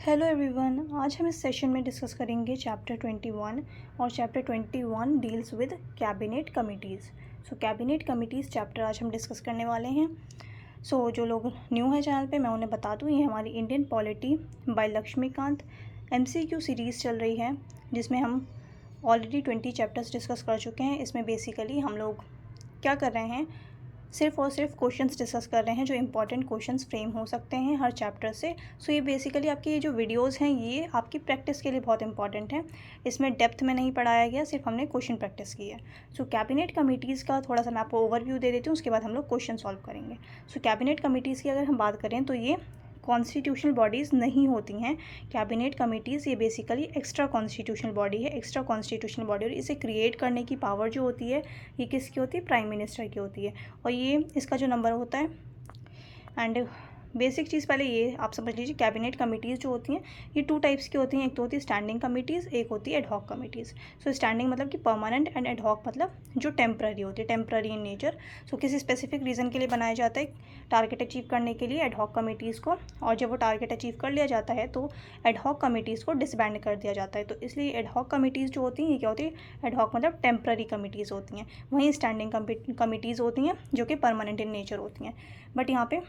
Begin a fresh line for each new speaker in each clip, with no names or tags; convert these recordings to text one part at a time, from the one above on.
Hello everyone, आज हम इस सेशन में डिस्कस करेंगे चैप्टर 21 और chapter 21 deals with cabinet committees. So cabinet committees chapter आज हम डिस्कस करने वाले हैं। जो लोग न्यू है चैनल पे, मैं उन्हें बता दूँ, ये हमारी Indian polity by Laxmikanth MCQ series चल रही है, जिसमें हम ऑलरेडी 20 चैप्टर्स डिस्कस कर चुके हैं। इसमें बेसिकली हम लोग क्या कर रहे हैं, सिर्फ और सिर्फ क्वेश्चंस डिस्कस कर रहे हैं जो इंपॉर्टेंट क्वेश्चंस फ्रेम हो सकते हैं हर चैप्टर से। ये बेसिकली आपकी ये जो वीडियोस हैं ये आपकी प्रैक्टिस के लिए बहुत इंपॉर्टेंट है। इसमें डेप्थ में नहीं पढ़ाया गया, सिर्फ हमने क्वेश्चन प्रैक्टिस की है। कैबिनेट कमिटीज़ का थोड़ा सा मैं आपको ओवरव्यू दे देती हूँ, उसके बाद हम लोग क्वेश्चन सॉल्व करेंगे। कैबिनेट कमिटीज़ की अगर हम बात करें तो ये कॉन्स्टिट्यूशनल बॉडीज़ नहीं होती हैं। कैबिनेट कमिटीज़ ये बेसिकली एक्स्ट्रा कॉन्स्टिट्यूशनल बॉडी है, एक्स्ट्रा कॉन्स्टिट्यूशनल बॉडी, और इसे क्रिएट करने की पावर जो होती है ये किसकी होती है, प्राइम मिनिस्टर की होती है। और ये इसका जो नंबर होता है, एंड बेसिक चीज़ पहले ये आप समझ लीजिए, कैबिनेट कमिटीज़ जो होती हैं ये 2 टाइप्स की होती हैं। एक तो होती है स्टैंडिंग कमिटीज़, एक होती है एडहॉक कमिटीज़। स्टैंडिंग मतलब कि परमानेंट, एंड एडहॉक मतलब जो टेम्पररी होती है, टेम्पररी इन नेचर। किसी स्पेसिफिक रीज़न के लिए बनाया जाता है, टारगेट अचीव करने के लिए एडहॉक कमिटीज़ को, और जब वो टारगेट अचीव कर लिया जाता है तो एडहॉक कमिटीज़ को डिसबैंड कर दिया जाता है। तो इसलिए एडहॉक कमिटीज़ जो होती हैं ये क्या होती है, एडहॉक मतलब टेम्पररी कमिटीज़ होती हैं। वहीं स्टैंडिंग कमिटीज़ होती हैं जो कि परमानेंट इन नेचर होती हैं। बट यहाँ पे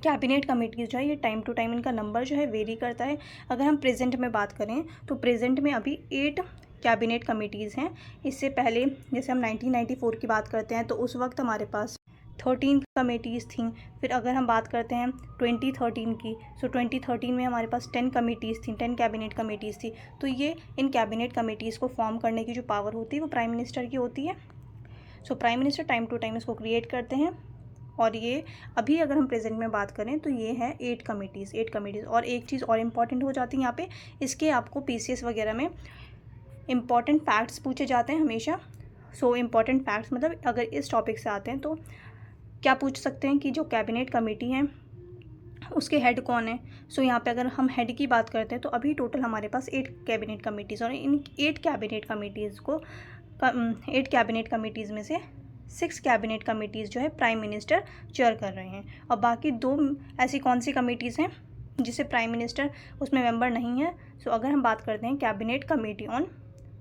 कैबिनेट कमिटीज़ जो है ये टाइम टू टाइम इनका नंबर जो है वेरी करता है। अगर हम प्रेजेंट में बात करें तो प्रेजेंट में अभी 8 कैबिनेट कमिटीज़ हैं। इससे पहले जैसे हम 1994 की बात करते हैं तो उस वक्त हमारे पास 13 कमेटीज़ थीं। फिर अगर हम बात करते हैं 2013 की, 2013 में हमारे पास 10 कमिटीज़ थी, 10 कैबिनेट कमिटीज़ थी। तो ये इन कैबिनेट कमिटीज़ को फॉर्म करने की जो पावर होती है वो प्राइम मिनिस्टर की होती है। Prime minister time to time इसको क्रिएट करते हैं। और ये अभी अगर हम प्रेजेंट में बात करें तो ये है 8 कमिटीज़। और एक चीज़ और इम्पॉर्टेंट हो जाती है यहाँ पे, इसके आपको PCS वगैरह में इम्पॉर्टेंट फैक्ट्स पूछे जाते हैं हमेशा। इम्पॉर्टेंट फैक्ट्स मतलब अगर इस टॉपिक से आते हैं तो क्या पूछ सकते हैं कि जो कैबिनेट कमेटी है उसके हेड कौन है। यहाँ पे अगर हम हेड की बात करते हैं तो अभी टोटल हमारे पास 8 कैबिनेट कमिटीज़, और इन 8 कैबिनेट कमिटीज़ में से 6 कैबिनेट कमिटीज़ जो है प्राइम मिनिस्टर चेयर कर रहे हैं, और बाकी 2 ऐसी कौन सी कमिटीज़ हैं जिसे प्राइम मिनिस्टर उसमें मेंबर नहीं है। अगर हम बात करते हैं cabinet committee on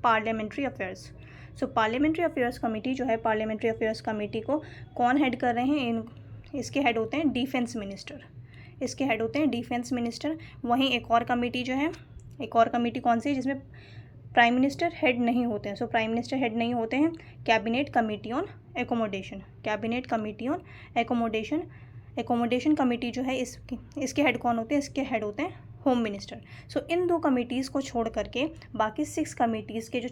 parliamentary affairs, parliamentary affairs committee जो है, पार्लियामेंट्री अफेयर्स कमेटी को कौन हेड कर रहे हैं, इसके हेड होते हैं डिफेंस मिनिस्टर। वहीं एक और कमेटी जो है, एक और कमेटी कौन सी है जिसमें प्राइम मिनिस्टर हेड नहीं होते हैं। प्राइम मिनिस्टर हेड नहीं होते हैं, cabinet committee on accommodation, accommodation committee जो है इसके हेड कौन होते हैं, इसके हेड होते हैं होम मिनिस्टर। इन 2 कमिटीज़ को छोड़ करके बाकी 6 कमिटीज़ के जो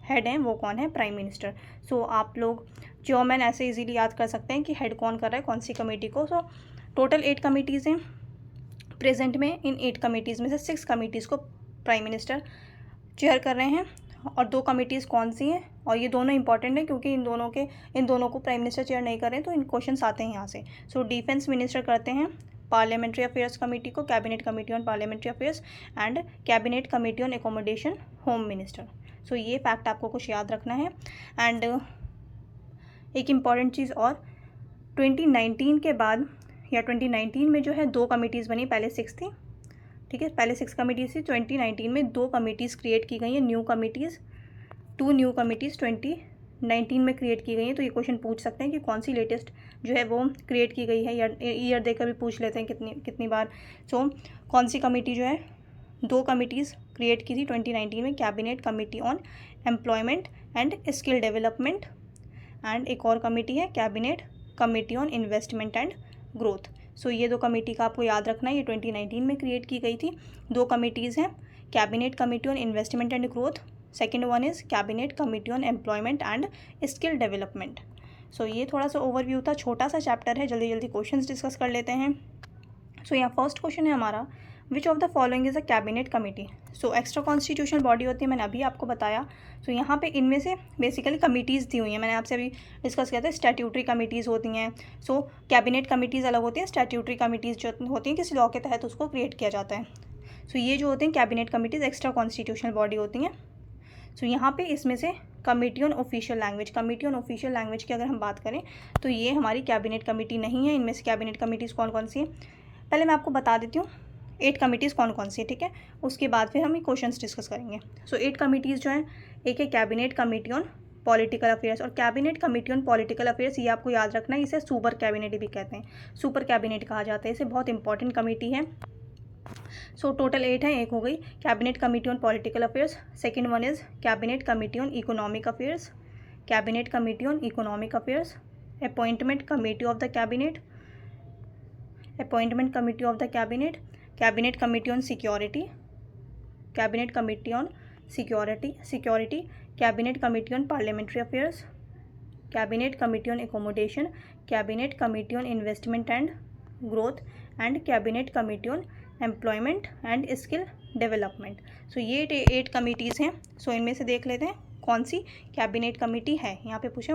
हेड हैं वो कौन है, प्राइम मिनिस्टर। आप लोग चेयरमैन ऐसे इजीली याद कर सकते हैं कि हेड कौन कर रहा है कौन सी कमेटी को। टोटल 8 कमिटीज़ हैं प्रेजेंट में। इन 8 कमिटीज़ में से 6 कमिटीज़ को प्राइम मिनिस्टर चेयर कर रहे हैं, और 2 कमिटीज़ कौन सी हैं, और ये दोनों इंपॉर्टेंट है क्योंकि इन दोनों को प्राइम मिनिस्टर चेयर नहीं कर रहे हैं, तो इन क्वेश्चंस आते हैं यहाँ से। डिफेंस मिनिस्टर करते हैं पार्लियामेंट्री अफेयर्स कमेटी को, cabinet committee on parliamentary affairs, and cabinet committee on accommodation home minister. ये फैक्ट आपको कुछ याद रखना है। एंड एक इम्पॉर्टेंट चीज़ और, 2019 के बाद या 2019 में जो है 2 कमिटीज़ बनी, पहले 6 थी, ठीक है, पहले 6 कमिटीज़ थी। 2019 में 2 कमिटीज़ क्रिएट की गई हैं, 2 न्यू कमिटीज़ 2019 में क्रिएट की गई हैं। तो ये क्वेश्चन पूछ सकते हैं कि कौन सी लेटेस्ट जो है वो क्रिएट की गई है, या ईयर देकर भी पूछ लेते हैं कितनी बार। कौन सी कमेटी जो है, 2 कमिटीज़ क्रिएट की थी 2019 में, cabinet committee on employment and skill development, and एक और कमेटी है cabinet committee on investment and growth. ये 2 कमेटी का आपको याद रखना है, ये 2019 में क्रिएट की गई थी। 2 कमेटीज़ हैं, cabinet committee on investment and growth, second one is cabinet committee on employment and skill development. ये थोड़ा सा ओवरव्यू था, छोटा सा चैप्टर है, जल्दी जल्दी क्वेश्चंस डिस्कस कर लेते हैं। यहाँ फर्स्ट क्वेश्चन है हमारा, विच of the following is a cabinet committee. Extra constitutional body होती है, मैंने अभी आपको बताया। यहाँ पे इनमें से बेसिकली कमिटीज़ दी हुई हैं, मैंने आपसे अभी डिस्कस किया था, स्टैट्यूटरी कमिटीज़ होती हैं। कैबिनेट कमिटीज़ अलग होती हैं, स्टैट्यूटरी कमिटीज़ जो होती हैं किसी लॉ के तहत उसको क्रिएट किया जाता है। ये जो होते हैं cabinet committees extra constitutional body होती हैं। यहाँ पे इसमें से कमेटी ऑन ऑफिशियल लैंग्वेज की अगर हम बात करें तो ये हमारी कैबिनेट कमेटी नहीं है। इनमें से कैबिनेट कमिटीज़ कौन कौन सी हैं, पहले मैं आपको बता देती हूँ। 8 कमिटीज़ कौन कौन सी है, ठीक है। उसके बाद फिर हम क्वेश्चंस डिस्कस करेंगे। सो 8 कमिटीज़ जो हैं, एक है cabinet committee on political affairs, और cabinet committee on political affairs ये आपको याद रखना है, इसे सुपर कैबिनेट भी कहते हैं, सुपर कैबिनेट कहा जाता है, इसे बहुत इंपॉर्टेंट कमेटी है। सो टोटल 8 है, एक हो गई cabinet committee on political affairs, second one is cabinet committee on economic affairs, cabinet committee on economic affairs, appointment committee of the cabinet, appointment committee of the cabinet, cabinet committee on security, cabinet committee on security, cabinet committee on parliamentary affairs, cabinet committee on accommodation, cabinet committee on investment and growth, and cabinet committee on employment and skill development. So ये 8 committees हैं। सो इनमें से देख लेते हैं कौन सी cabinet committee है। यहाँ पे पूछे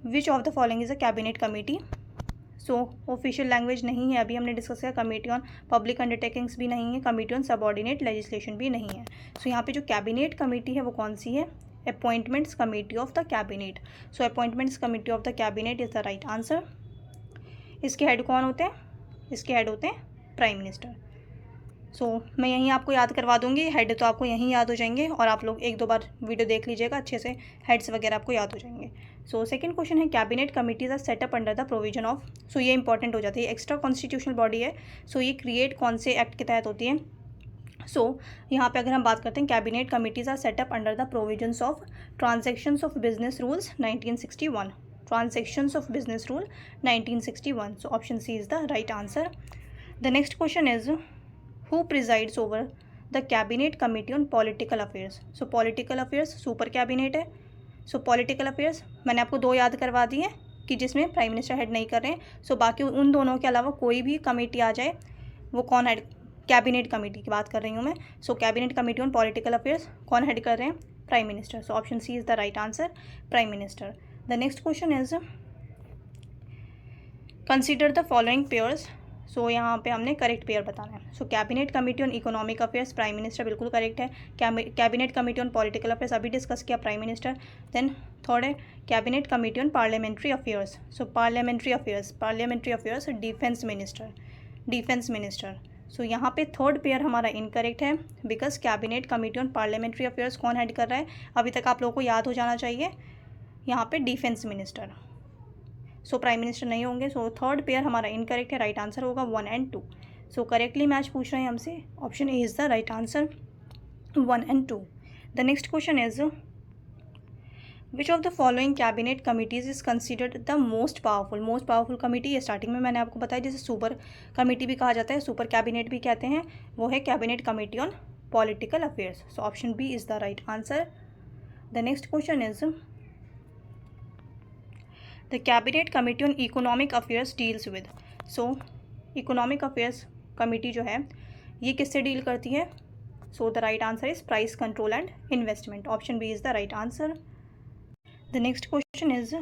विच of the following is a cabinet committee. So official language नहीं है, अभी हमने डिस्कस किया। कमेटी ऑन पब्लिक अंडरटेकिंग्स भी नहीं है, कमेटी ऑन सबऑर्डिनेट लेजिस्लेशन भी नहीं है। सो यहाँ पे जो कैबिनेट कमेटी है वो कौन सी है, appointments committee of the cabinet. So appointments committee of the cabinet is the right answer. इसके हेड कौन होते हैं, इसके हेड होते हैं प्राइम मिनिस्टर। सो मैं यहीं आपको याद करवा दूंगी, हेड तो आपको यहीं याद हो जाएंगे, और आप लोग 1-2 बार वीडियो देख लीजिएगा अच्छे से, हेड्स वगैरह आपको याद हो जाएंगे। सो सेकंड क्वेश्चन है cabinet committees are set up under the provision of. So ये इंपॉर्टेंट हो जाती है, एक्स्ट्रा कॉन्स्टिट्यूशनल बॉडी है। सो ये क्रिएट कौन से एक्ट के तहत होती है। सो यहाँ पे अगर हम बात करते हैं, cabinet committees are set up under the provisions of transactions of business rules 1961, transactions of business rule 1961। So option C is the right answer. The next question is who presides over the cabinet committee on political affairs। so political affairs super cabinet है। so political affairs मैंने आपको 2 याद करवा दी है कि जिसमें prime minister head नहीं कर रहे हैं। so बाकी उन दोनों के अलावा कोई भी कमेटी आ जाए वो कौन हेड, कैबिनेट कमेटी की बात कर रही हूँ मैं। so cabinet committee on political affairs कौन हेड कर रहे हैं, prime minister. so option C is the right answer, prime minister. The next question is consider the following pairs. So यहाँ पे हमने करेक्ट पेयर बताना है। So cabinet committee on economic affairs prime minister बिल्कुल correct है। Cabinet committee on political affairs अभी discuss किया, prime minister. Then third है cabinet committee on parliamentary affairs. So parliamentary affairs defence minister. सो यहाँ पे third pair हमारा incorrect है, because cabinet committee on parliamentary affairs कौन हेड कर रहा है, अभी तक आप लोगों को याद हो जाना चाहिए, यहाँ पे डिफेंस मिनिस्टर। सो प्राइम मिनिस्टर नहीं होंगे। सो थर्ड पेयर हमारा इनकरेक्ट है, राइट आंसर होगा 1 and 2। सो करेक्टली मैच पूछ रहे हैं हमसे, option A is the right answer 1 and 2। The next question is which of the following cabinet committees is considered the most powerful committee. ये starting में मैंने आपको बताया, जिसे सुपर कमेटी भी कहा जाता है, सुपर कैबिनेट भी कहते हैं, वो है cabinet committee on political affairs. So option B is the right answer. The next question is the cabinet committee on economic affairs deals with. So economic affairs committee जो है ये किससे डील करती है। So the right answer is price control and investment, option B is the right answer. The next question is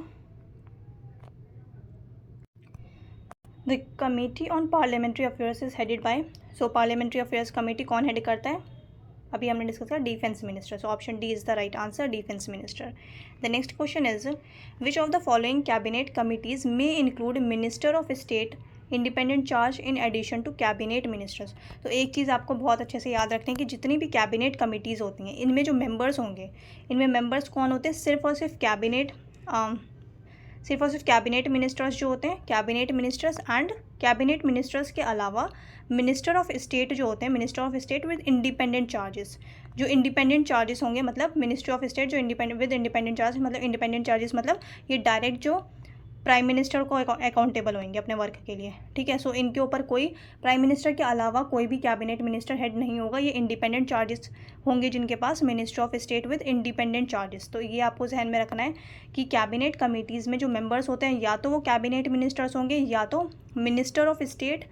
the committee on parliamentary affairs is headed by. So parliamentary affairs committee कौन head करता है, अभी हमने discuss किया, defence minister. So option D is the right answer, defence minister. The next question is which of the following cabinet committees may include minister of state independent charge in addition to cabinet ministers. तो एक चीज़ आपको बहुत अच्छे से याद रखनी है कि जितनी भी कैबिनेट कमिटीज़ होती हैं, इनमें जो मेंबर्स होंगे, इनमें मेंबर्स कौन होते हैं, सिर्फ और सिर्फ कैबिनेट मिनिस्टर्स जो होते हैं, cabinet ministers and cabinet ministers के अलावा मिनिस्टर ऑफ स्टेट जो होते हैं, minister of state with independent charges. जो इंडिपेंडेंट चार्जेस होंगे, मतलब मिनिस्ट्री ऑफ स्टेट जो इंडिपेंडेंट चार्ज, मतलब इंडिपेंडेंट चार्जेस मतलब ये डायरेक्ट जो प्राइम मिनिस्टर को अकाउंटेबल होंगे अपने वर्क के लिए, ठीक है। सो इनके ऊपर कोई प्राइम मिनिस्टर के अलावा कोई भी कैबिनेट मिनिस्टर हेड नहीं होगा, ये इंडिपेंडेंट चार्जेस होंगे जिनके पास, minister of state with independent charges. तो ये आपको जहन में रखना है कि कैबिनेट कमिटीज़ में जो मेंबर्स होते हैं या तो वो कैबिनेट मिनिस्टर्स होंगे या तो minister of state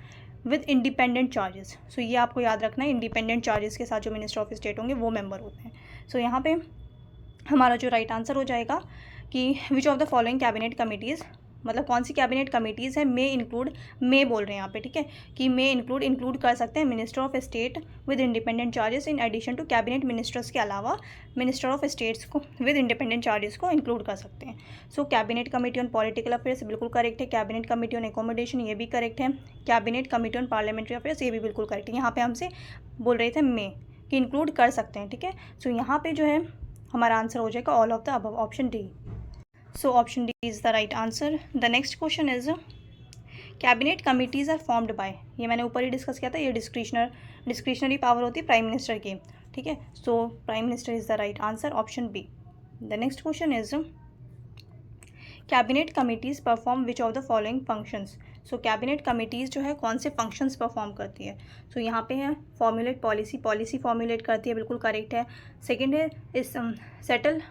with independent charges. So ये आपको याद रखना है, इंडिपेंडेंट चार्जेस के साथ जो मिनिस्टर ऑफ स्टेट होंगे वो मेंबर होते हैं। सो यहाँ पे हमारा जो राइट आंसर हो जाएगा कि विच of the following cabinet committees मतलब कौन सी कैबिनेट कमिटीज़ है, मे इंक्लूड, मे बोल रहे हैं यहाँ पे, ठीक है, कि मे इंक्लूड कर सकते हैं minister of state with independent charges in addition to cabinet ministers के अलावा मिनिस्टर ऑफ स्टेट्स को विद इंडिपेंडेंट चार्जेस को इंक्लूड कर सकते हैं। So cabinet committee on political affairs बिल्कुल करेक्ट है, कैबिनेट कमेटी ऑन एकोमोडेशन ये भी करेक्ट है, cabinet committee on parliamentary affairs ये भी बिल्कुल करेक्ट है। यहाँ पे हमसे बोल रहे थे मे कि इंक्लूड कर सकते हैं, ठीक है। सो यहाँ पे जो है हमारा आंसर हो जाएगा all of the above, option D. So option D is the right answer. The next question is cabinet committees are formed by, ये मैंने ऊपर ही डिस्कस किया था, ये डिस्क्रिशनरी पावर होती है प्राइम मिनिस्टर की, ठीक है। So prime minister is the right answer, option B. The next question is cabinet committees perform which of the following functions. So cabinet committees जो है कौन से फंक्शंस परफॉर्म करती है। सो यहाँ पे है फॉर्मुलेट पॉलिसी फॉर्मुलेट करती है, बिल्कुल करेक्ट है। सेकेंड है इस सेटल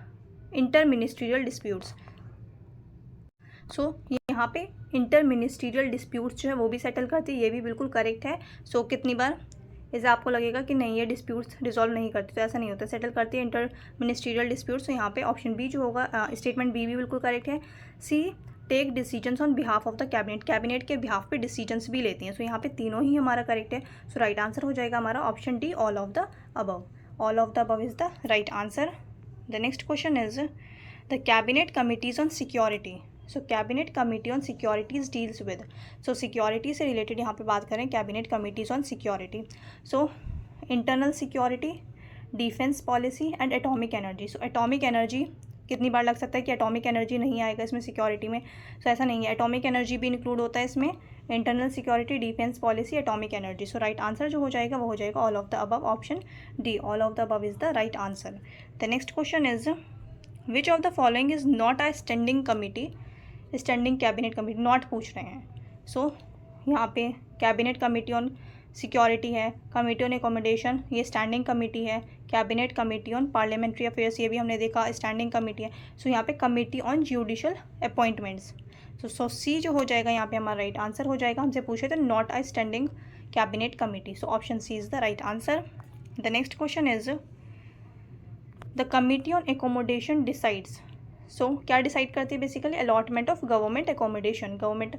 इंटर मिनिस्ट्रियल डिस्प्यूट्स, सो यहाँ पे इंटर मिनिस्ट्रियल डिस्प्यूट्स जो है वो भी सेटल करती है, ये भी बिल्कुल करेक्ट है। सो कितनी बार इसे आपको लगेगा कि नहीं ये डिस्प्यूट्स रिजॉल्व नहीं करती, तो ऐसा नहीं होता, सेटल करती है इंटर मिनिस्ट्रियल डिस्प्यूट्स। तो यहाँ पे ऑप्शन बी जो होगा, स्टेटमेंट बी भी बिल्कुल करेक्ट है। See take decisions on behalf of the cabinet के बिहाफ पे डिसीजंस भी लेती हैं। सो यहाँ पे तीनों ही हमारा करेक्ट है। सो राइट आंसर हो जाएगा हमारा option D, all of the above. All of the above is the right answer. The next question is the cabinet committees on security. So cabinet committee on securities deals with, so security से related यहाँ पे बात करें, cabinet committees on security. So internal security, defence policy and atomic energy. So atomic energy कितनी बार लग सकता है कि एटॉमिक एनर्जी नहीं आएगा इसमें सिक्योरिटी में, सो ऐसा नहीं है, एटॉमिक एनर्जी भी इंक्लूड होता है इसमें, internal security, defence policy, atomic energy. So right answer जो हो जाएगा वो हो जाएगा all of the above, option D, all of the above is the right answer. The next question is which of the following is not a standing committee, standing cabinet committee, not पूछ रहे हैं। So यहाँ पे cabinet committee on security है, committee on accommodation ये standing committee है, cabinet committee on parliamentary affairs ये भी हमने देखा स्टैंडिंग कमेटी है। सो यहाँ पे कमेटी ऑन जुडिशल अपॉइंटमेंट्स, सो सी जो हो जाएगा यहाँ पे हमारा राइट आंसर हो जाएगा। हमसे पूछे थे not a standing cabinet committee, so option C is the right answer. The next question is the committee on accommodation decides. So क्या डिसाइड करती है basically, allotment of government accommodation, government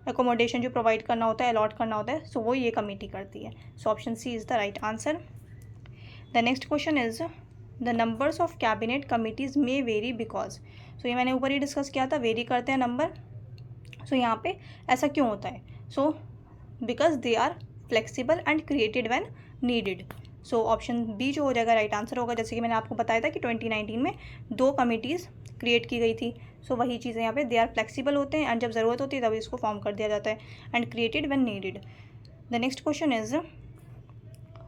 accommodation जो provide करना होता है, allot करना होता है, सो वो ये कमेटी करती है। So option C is the right answer. The next question is the numbers of cabinet committees may vary because. So ये मैंने ऊपर ही डिस्कस किया था, वेरी करते हैं नंबर। सो यहाँ पे ऐसा क्यों होता है, so because they are flexible and created when needed. So option B जो हो जाएगा राइट आंसर होगा। जैसे कि मैंने आपको बताया था कि 2019 में 2 कमिटीज़ क्रिएट की गई थी, सो वही चीज़ें यहाँ पे, दे आर फ्लेक्सिबल होते हैं एंड जब ज़रूरत होती है तभी इसको फॉर्म कर दिया जाता है, and created when needed. The next question is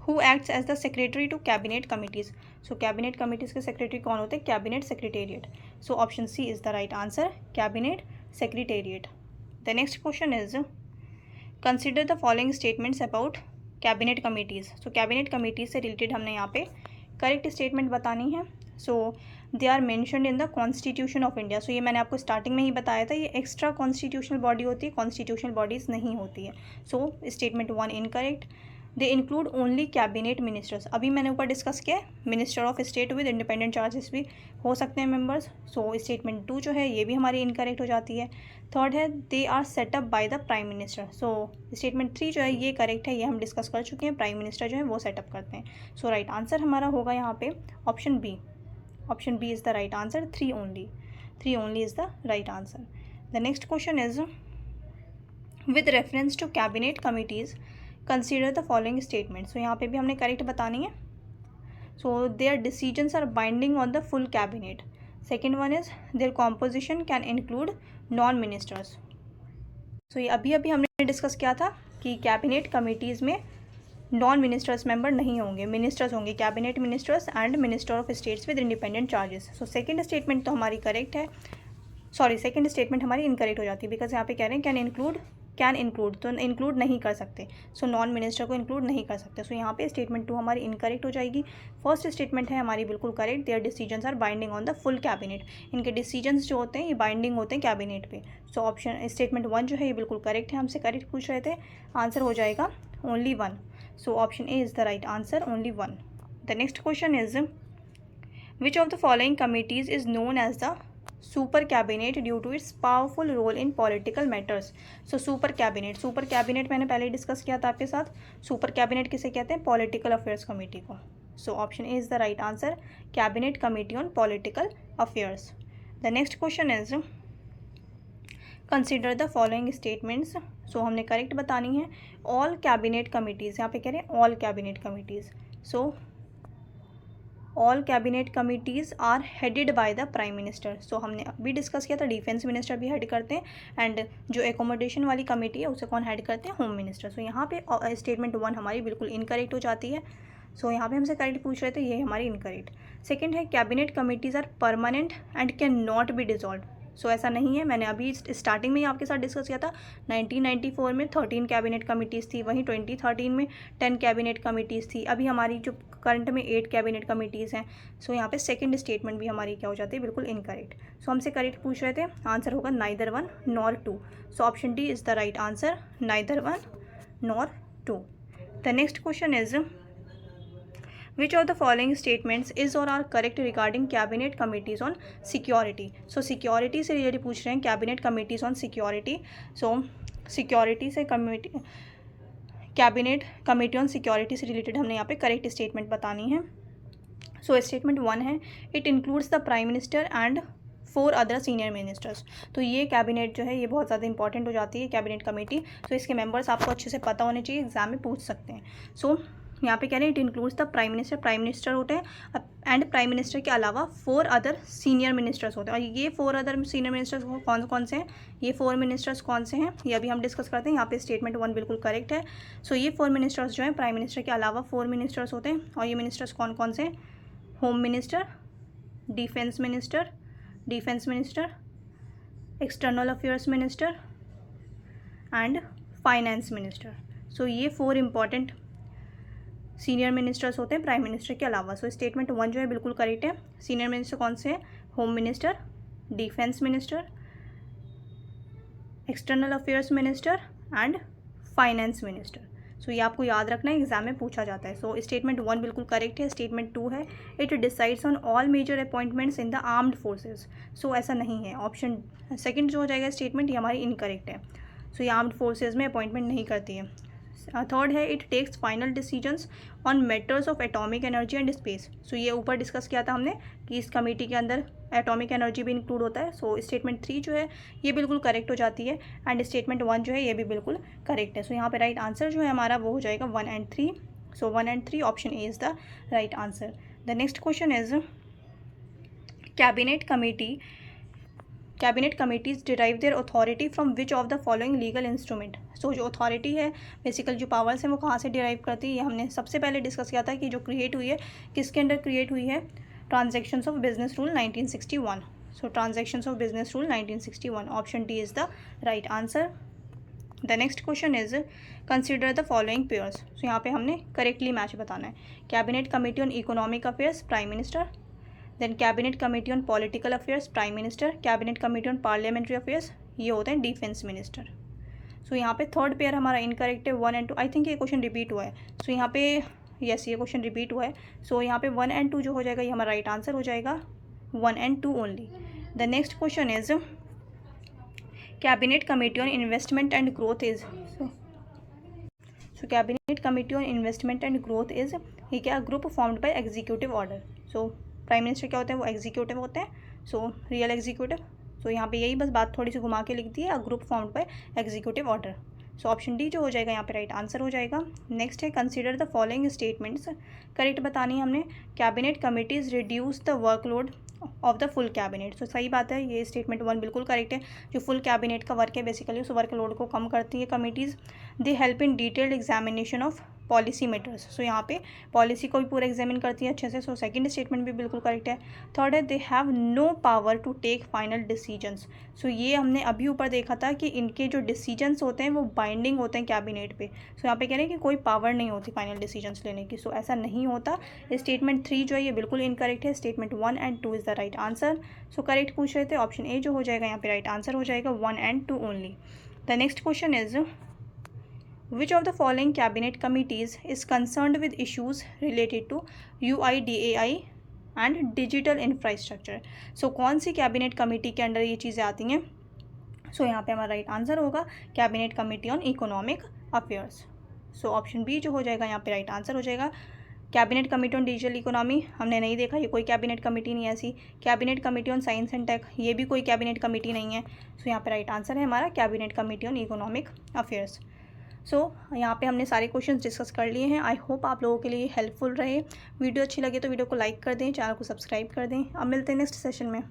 who acts as the secretary to cabinet committees. So cabinet committees के सेक्रेटरी कौन होते हैं, cabinet secretariat. So option C is the right answer, cabinet secretariat. The next question is consider the following statements about cabinet committees. So cabinet committees से related हमने यहाँ पे correct statement बतानी है। So they are mentioned in the constitution of India. सो ये मैंने आपको starting में ही बताया था, ये एक्स्ट्रा कॉन्स्टिट्यूशनल बॉडी होती है, कॉन्स्टिट्यूशनल बॉडीज़ नहीं होती है। So statement 1 incorrect. They include only cabinet ministers, अभी मैंने ऊपर डिस्कस किया है, minister of state with independent charges भी हो सकते हैं मेंबर्स। सो स्टेटमेंट 2 जो है ये भी हमारी इनकरेक्ट हो जाती है। थर्ड है they are set up by the prime minister. So statement 3 जो है ये करेक्ट है, ये हम डिस्कस कर चुके हैं, प्राइम मिनिस्टर जो है वो सेटअप करते हैं। सो राइट आंसर हमारा होगा यहाँ पे option B, option B is the right answer, 3 only is the right answer. The next question is with reference to cabinet committees consider the following statement. So यहाँ पे भी हमने करेक्ट बतानी है। So their decisions are binding on the full cabinet. Second one is their composition can include non ministers. So ये अभी हमने discuss किया था कि कैबिनेट कमिटीज़ में नॉन मिनिस्टर्स मेंबर नहीं होंगे, मिनिस्टर्स होंगे, cabinet ministers and minister of states with independent charges. So second statement तो हमारी करेक्ट है, सॉरी सेकंड स्टेटमेंट हमारी इनकरेक्ट हो जाती है, बिकॉज यहाँ पे कह रहे हैं कैन इंक्लूड, तो इंक्लूड नहीं कर सकते, सो नॉन मिनिस्टर को इंक्लूड नहीं कर सकते। सो यहाँ पे स्टेटमेंट 2 हमारी इनकरेक्ट हो जाएगी। फर्स्ट स्टेटमेंट है हमारी बिल्कुल correct, their decisions are binding on the full cabinet, इनके डिसीजंस जो होते हैं ये बाइंडिंग होते हैं कैबिनेट पे। सो ऑप्शन स्टेटमेंट 1 जो है ये बिल्कुल करेक्ट है, हमसे करेक्ट पूछ रहे थे, आंसर हो जाएगा only 1। So option A is the right answer, only 1। The next question is which of the following committees is known as the super cabinet due to its powerful role in political matters. So super cabinet मैंने पहले discuss किया था आपके साथ। Super cabinet किसे कहते हैं? Political affairs committee को। So option A is the right answer, cabinet committee on political affairs. The next question is consider the following statements. So हमने करेक्ट बतानी है। ऑल कैबिनेट कमिटीज़, यहाँ पे कह रहे हैं all cabinet committees. So all cabinet committees are headed by the prime minister. So हमने अभी डिस्कस किया था डिफेंस मिनिस्टर भी हेड करते हैं, एंड जो एकोमोडेशन वाली कमेटी है उसे कौन हेड करते हैं? Home minister. सो यहाँ पे स्टेटमेंट 1 हमारी बिल्कुल इनकरेक्ट हो जाती है। सो यहाँ पे हमसे करेक्ट पूछ रहे थे, ये हमारी इनकरेक्ट। सेकंड है cabinet committees are permanent and can not be dissolve. So ऐसा नहीं है, मैंने अभी स्टार्टिंग में ही आपके साथ डिस्कस किया था। 1994 में 13 कैबिनेट कमिटीज़ थी, वहीं 2013 में 10 कैबिनेट कमिटीज़ थी। अभी हमारी जो करंट में 8 कैबिनेट कमिटीज़ हैं। सो यहाँ पे सेकंड स्टेटमेंट भी हमारी क्या हो जाती है? बिल्कुल इनकरेक्ट। सो हमसे करेक्ट पूछ रहे थे, आंसर होगा neither 1 nor 2। So option D is the right answer, neither 1 nor 2। The next question is Which of the following statements is or are correct regarding cabinet committees on security? So security से related पूछ रहे हैं, cabinet committees on security. So security से cabinet committee on security से related हमने यहाँ पे correct statement बतानी है। सो स्टेटमेंट 1 है, it includes the prime minister and 4 other senior ministers. तो ये कैबिनेट जो है ये बहुत ज़्यादा इंपॉर्टेंट हो जाती है कैबिनेट कमेटी। तो इसके मेंबर्स आपको अच्छे से पता होने चाहिए, एग्जाम में पूछ सकते हैं। सो यहाँ पे कह रहे हैं it includes the prime minister होते हैं, एंड प्राइम मिनिस्टर के अलावा 4 अदर सीनियर मिनिस्टर्स होते हैं। और ये 4 अदर सीनियर मिनिस्टर्स कौन कौन से हैं? ये 4 मिनिस्टर्स कौन से हैं ये अभी हम डिस्कस करते हैं। यहाँ पे स्टेटमेंट 1 बिल्कुल करेक्ट है। सो ये 4 मिनिस्टर्स जो हैं प्राइम मिनिस्टर के अलावा 4 मिनिस्टर्स होते हैं। और ये मिनिस्टर्स कौन कौन से हैं? Home minister, defence minister, external affairs minister and finance minister. So ये 4 इंपॉर्टेंट सीनियर मिनिस्टर्स होते हैं प्राइम मिनिस्टर के अलावा। सो स्टेटमेंट 1 जो है बिल्कुल करेक्ट है। सीनियर मिनिस्टर कौन से हैं? Home minister, defence minister, external affairs minister and finance minister. So ये आपको याद रखना है, एग्जाम में पूछा जाता है। सो स्टेटमेंट 1 बिल्कुल करेक्ट है। स्टेटमेंट 2 है, it decides on all major appointments in the armed forces. So ऐसा नहीं है, ऑप्शन सेकंड जो हो जाएगा स्टेटमेंट, ये हमारी इनकरेक्ट है। सो ये आर्म्ड फोर्सेज में अपॉइंटमेंट नहीं करती है। थर्ड है, it takes final decisions on matters of atomic energy and space. So ये ऊपर डिस्कस किया था हमने कि इस कमेटी के अंदर एटॉमिक एनर्जी भी इंक्लूड होता है। सो स्टेटमेंट 3 जो है ये बिल्कुल करेक्ट हो जाती है, एंड स्टेटमेंट 1 जो है ये भी बिल्कुल करेक्ट है। सो यहाँ पे राइट आंसर जो है हमारा वो हो जाएगा 1 and 3। So 1 and 3 option A is the right answer. The next question is cabinet committees derive their authority from which of the following legal instrument. So जो अथॉरिटी है बेसिकल जो पावर्स हैं वो कहाँ से डिराइव करती है, ये हमने सबसे पहले डिस्कस किया था कि जो क्रिएट हुई है किसके अंडर क्रिएट हुई है? Transactions of business rule 1961। So transactions of business rule 1961, option D is the right answer. The next question is consider the following pairs. So यहाँ पे हमने करेक्टली मैच बताना है। Cabinet committee on economic affairs, prime minister. Then cabinet committee on political affairs, prime minister. Cabinet committee on parliamentary affairs, ये होते हैं defence minister. सो यहाँ पे थर्ड पेयर हमारा इनकरेक्ट है, 1 एंड 2। आई थिंक ये क्वेश्चन रिपीट हुआ है। सो यहाँ पे यस ये क्वेश्चन रिपीट हुआ है। सो यहाँ पे 1 एंड 2 जो हो जाएगा ये हमारा राइट आंसर हो जाएगा, 1 and 2 only. The next question is cabinet committee on investment and growth is. So cabinet committee on investment and growth is ये क्या? Group formed by executive order. So prime minister क्या होते हैं? वो executive होते हैं। So real executive. सो यहाँ पे यही बस बात थोड़ी सी घुमा के लिख दी है, a group formed by executive order. So option D जो हो जाएगा यहाँ पे राइट आंसर हो जाएगा। नेक्स्ट है consider the following statements. Correct बतानी है हमने। Cabinet committees reduce the workload of the full cabinet. So सही बात है, ये स्टेटमेंट 1 बिल्कुल करेक्ट है। जो फुल कैबिनेट का वर्क है बेसिकली उस वर्कलोड को कम करती है committees. They help in detailed examination of policy matters. So यहाँ पे पॉलिसी को भी पूरा एग्जामिन करती है अच्छे से। सो सेकंड स्टेटमेंट भी बिल्कुल करेक्ट है। थर्ड है, they have no power to take final decisions. So ये हमने अभी ऊपर देखा था कि इनके जो डिसीजंस होते हैं वो बाइंडिंग होते हैं कैबिनेट पे। सो यहाँ पे कह रहे हैं कि कोई पावर नहीं होती फाइनल डिसीजंस लेने की। सो ऐसा नहीं होता। स्टेटमेंट 3 जो है ये बिल्कुल इनकरेक्ट है। Statement 1 and 2 is the right answer. So correct पूछ रहे थे, ऑप्शन ए जो हो जाएगा यहाँ पे राइट आंसर हो जाएगा, 1 and 2 only. The next question is Which of the following cabinet committees is concerned with issues related to UIDAI and digital infrastructure. So कौन सी कैबिनेट कमेटी के अंडर ये चीज़ें आती हैं? सो यहाँ पे हमारा राइट आंसर होगा cabinet committee on economic affairs. So option B जो हो जाएगा यहाँ पे राइट आंसर हो जाएगा। Cabinet committee on digital economy हमने नहीं देखा, ये कोई कैबिनेट कमेटी नहीं है ऐसी। Cabinet committee on science and tech, ये भी कोई कैबिनेट कमेटी नहीं है। सो यहाँ पे राइट आंसर है हमारा cabinet committee on economic affairs. So यहाँ पे हमने सारे क्वेश्चंस डिस्कस कर लिए हैं। आई होप आप लोगों के लिए हेल्पफुल रहे। वीडियो अच्छी लगे तो वीडियो को लाइक कर दें, चैनल को सब्सक्राइब कर दें। अब मिलते हैं नेक्स्ट सेशन में।